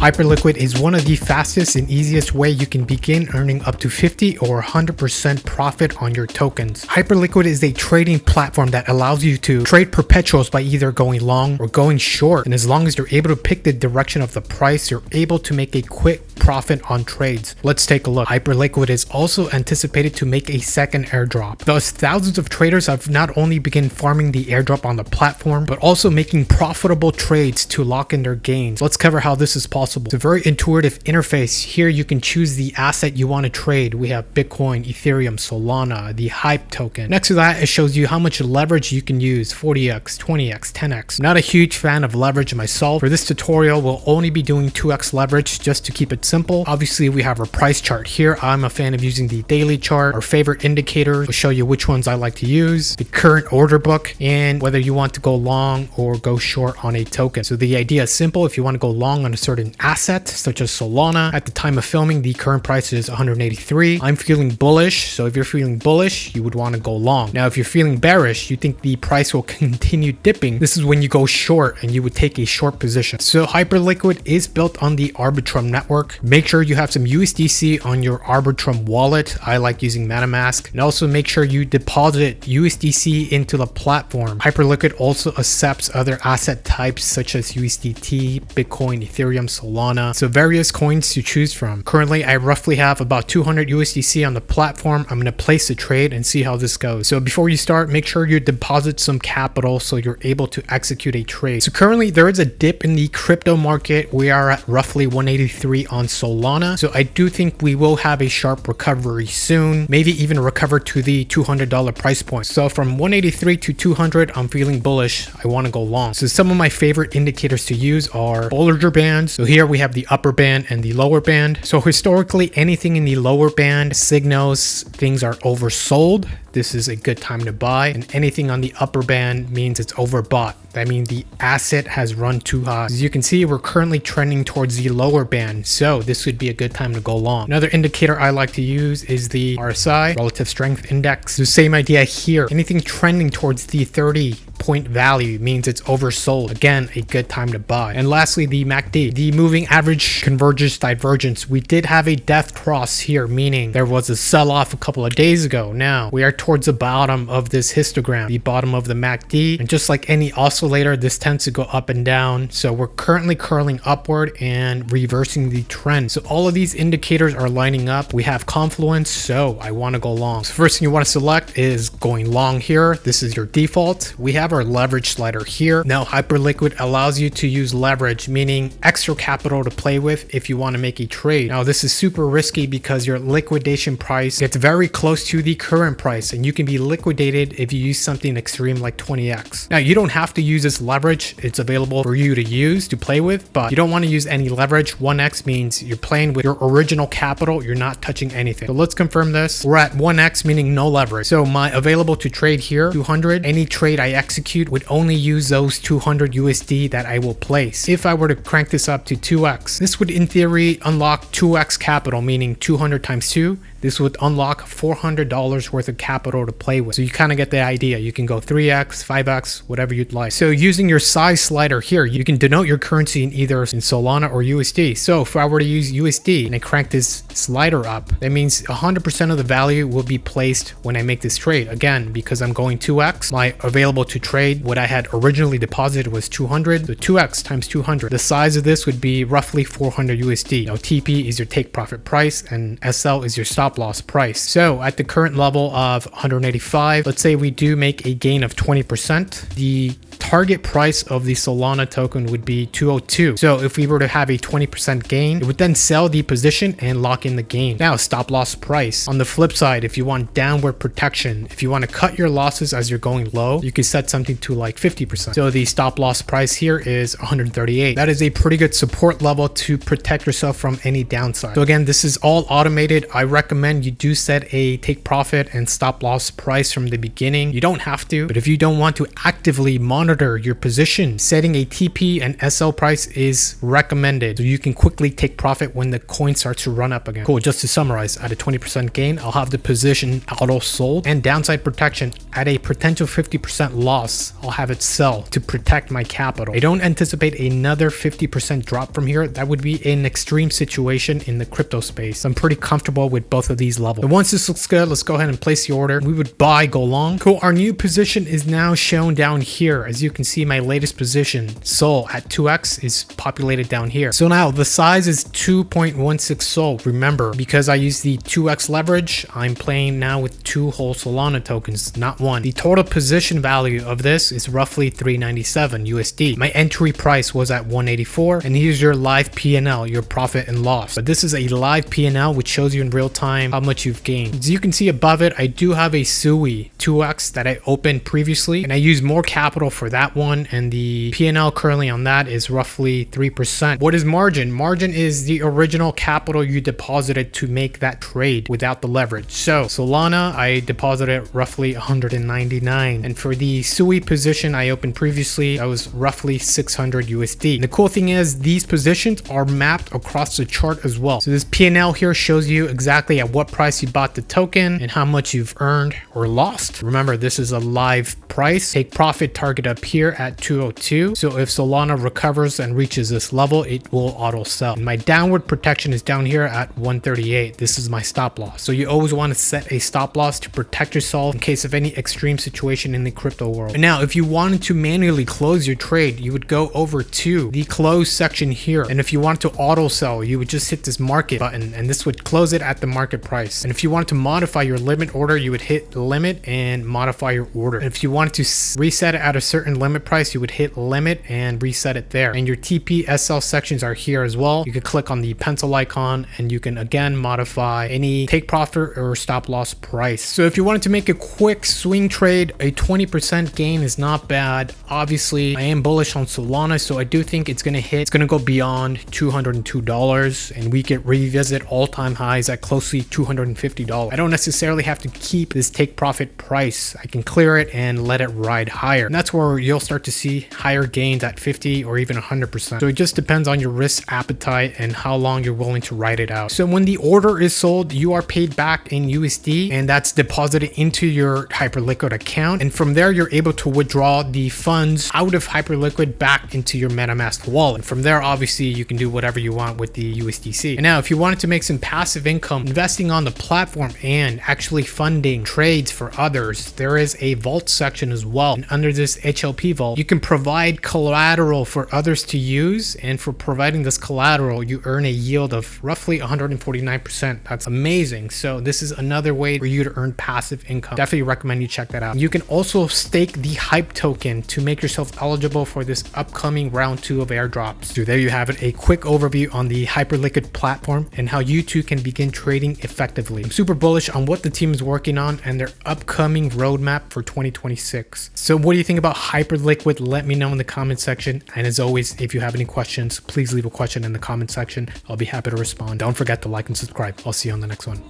Hyperliquid is one of the fastest and easiest way you can begin earning up to 50 or 100% profit on your tokens. Hyperliquid is a trading platform that allows you to trade perpetuals by either going long or going short, and as long as you're able to pick the direction of the price, you're able to make a quick profit on trades. Let's take a look. Hyperliquid is also anticipated to make a second airdrop. Thus, thousands of traders have not only begun farming the airdrop on the platform, but also making profitable trades to lock in their gains. Let's cover how this is possible. It's a very intuitive interface. Here you can choose the asset you want to trade. We have Bitcoin, Ethereum, Solana, the HYPE token. Next to that, it shows you how much leverage you can use: 40x, 20x, 10x. I'm not a huge fan of leverage myself. For this tutorial, we'll only be doing 2x leverage just to keep it simple. Obviously, we have our price chart here. I'm a fan of using the daily chart. Our favorite indicators will show you which ones I like to use, the current order book, and whether you want to go long or go short on a token. So the idea is simple. If you want to go long on a certain asset, such as Solana, at the time of filming, the current price is 183. I'm feeling bullish. So if you're feeling bullish, you would want to go long. Now, if you're feeling bearish, you think the price will continue dipping, this is when you go short and you would take a short position. So Hyperliquid is built on the Arbitrum network. Make sure you have some USDC on your Arbitrum wallet. I like using MetaMask. And also make sure you deposit USDC into the platform. Hyperliquid also accepts other asset types such as USDT, Bitcoin, Ethereum, Solana. So various coins to choose from. Currently, I roughly have about 200 USDC on the platform. I'm going to place a trade and see how this goes. So before you start, make sure you deposit some capital so you're able to execute a trade. So currently there is a dip in the crypto market. We are at roughly 183 on Solana. So I do think we will have a sharp recovery soon, maybe even recover to the $200 price point. So from 183 to 200, I'm feeling bullish. I want to go long. So some of my favorite indicators to use are Bollinger Bands. So here we have the upper band and the lower band. So historically, anything in the lower band signals things are oversold. This is a good time to buy, and anything on the upper band means it's overbought. That means the asset has run too high. As you can see, we're currently trending towards the lower band, so this would be a good time to go long. Another indicator I like to use is the RSI, Relative Strength Index. The same idea here. Anything trending towards the 30-point value means it's oversold. Again, a good time to buy. And lastly, the MACD, the moving average convergence divergence. We did have a death cross here, meaning there was a sell-off a couple of days ago. Now we are towards the bottom of this histogram, the bottom of the MACD, and just like any oscillator, this tends to go up and down. So we're currently curling upward and reversing the trend. So all of these indicators are lining up. We have confluence, so I want to go long. So first thing you want to select is going long here. This is your default. We have our leverage slider here. Now Hyperliquid allows you to use leverage, meaning extra capital to play with if you want to make a trade. Now this is super risky because your liquidation price gets very close to the current price, and you can be liquidated if you use something extreme like 20x. Now you don't have to use this leverage. It's available for you to use to play with, but you don't want to use any leverage. 1x means you're playing with your original capital. You're not touching anything. So let's confirm this. We're at 1x, meaning no leverage. So my available to trade here, 200. Any trade I execute would only use those 200 USD that I will place. If I were to crank this up to 2x, this would in theory unlock 2x capital, meaning 200 times 2. This would unlock $400 worth of capital to play with. So you kind of get the idea. You can go 3x, 5x, whatever you'd like. So using your size slider here, you can denote your currency in either in Solana or USD. So if I were to use USD and I crank this slider up, that means 100% of the value will be placed when I make this trade. Again, because I'm going 2x, my available to trade, what I had originally deposited was 200. So 2x times 200. The size of this would be roughly 400 USD. Now TP is your take profit price and SL is your stop loss price. So at the current level of 185, let's say we do make a gain of 20%, the target price of the Solana token would be 202. So if we were to have a 20% gain, it would then sell the position and lock in the gain. Now stop loss price. On the flip side, if you want downward protection, if you want to cut your losses as you're going low, you could set something to like 50%. So the stop loss price here is 138. That is a pretty good support level to protect yourself from any downside. So again, this is all automated. I recommend you do set a take profit and stop loss price from the beginning. You don't have to, but if you don't want to actively monitor monitor your position. Setting a TP and SL price is recommended so you can quickly take profit when the coin starts to run up again. Cool, just to summarize, at a 20% gain, I'll have the position auto sold, and downside protection at a potential 50% loss, I'll have it sell to protect my capital. I don't anticipate another 50% drop from here. That would be an extreme situation in the crypto space. I'm pretty comfortable with both of these levels. And once this looks good, let's go ahead and place the order. We would buy, go long. Cool, our new position is now shown down here. As you can see, my latest position, SOL at 2x, is populated down here. So now the size is 2.16 SOL. Remember, because I use the 2x leverage, I'm playing now with 2 whole Solana tokens, not one. The total position value of this is roughly 397 USD. My entry price was at 184, and here's your live P&L, your profit and loss. But this is a live P&L which shows you in real time how much you've gained. As you can see above it, I do have a SUI 2x that I opened previously, and I used more capital for that one, and the P&L currently on that is roughly 3%. What is margin? Margin is the original capital you deposited to make that trade without the leverage. So Solana, I deposited roughly 199, and for the SUI position I opened previously, that was roughly 600 USD. And the cool thing is these positions are mapped across the chart as well. So this P&L here shows you exactly at what price you bought the token and how much you've earned or lost. Remember, this is a live price. Take profit target up here at 202. So if Solana recovers and reaches this level, it will auto sell. And my downward protection is down here at 138. This is my stop loss. So you always want to set a stop loss to protect yourself in case of any extreme situation in the crypto world. And now if you wanted to manually close your trade, you would go over to the close section here. And if you want to auto sell, you would just hit this market button, and this would close it at the market price. And if you wanted to modify your limit order, you would hit limit and modify your order. And if you wanted to reset it at a certain limit price, you would hit limit and reset it there. And your TP SL sections are here as well. You could click on the pencil icon and you can again modify any take profit or stop loss price. So if you wanted to make a quick swing trade, a 20% gain is not bad. Obviously, I am bullish on Solana, so I do think it's going to go beyond $202, and we could revisit all-time highs at closely $250. I don't necessarily have to keep this take profit price. I can clear it and let it ride higher. And that's where you'll start to see higher gains at 50 or even 100%. So it just depends on your risk appetite and how long you're willing to ride it out. So when the order is sold, you are paid back in USD, and that's deposited into your Hyperliquid account. And from there, you're able to withdraw the funds out of Hyperliquid back into your MetaMask wallet. From there, obviously, you can do whatever you want with the USDC. And now, if you wanted to make some passive income investing on the platform and actually funding trades for others, there is a vault section as well. And under this HLP vault, you can provide collateral for others to use. And for providing this collateral, you earn a yield of roughly 149%. That's amazing. So this is another way for you to earn passive income. Definitely recommend you check that out. You can also stake the HYPE token to make yourself eligible for this upcoming round 2 of airdrops. So there you have it, a quick overview on the Hyperliquid platform and how you too can begin trading effectively. I'm super bullish on what the team is working on and their upcoming roadmap for 2026. So what do you think about Hyperliquid? Let me know in the comment section. And as always, if you have any questions, please leave a question in the comment section. I'll be happy to respond. Don't forget to like and subscribe. I'll see you on the next one.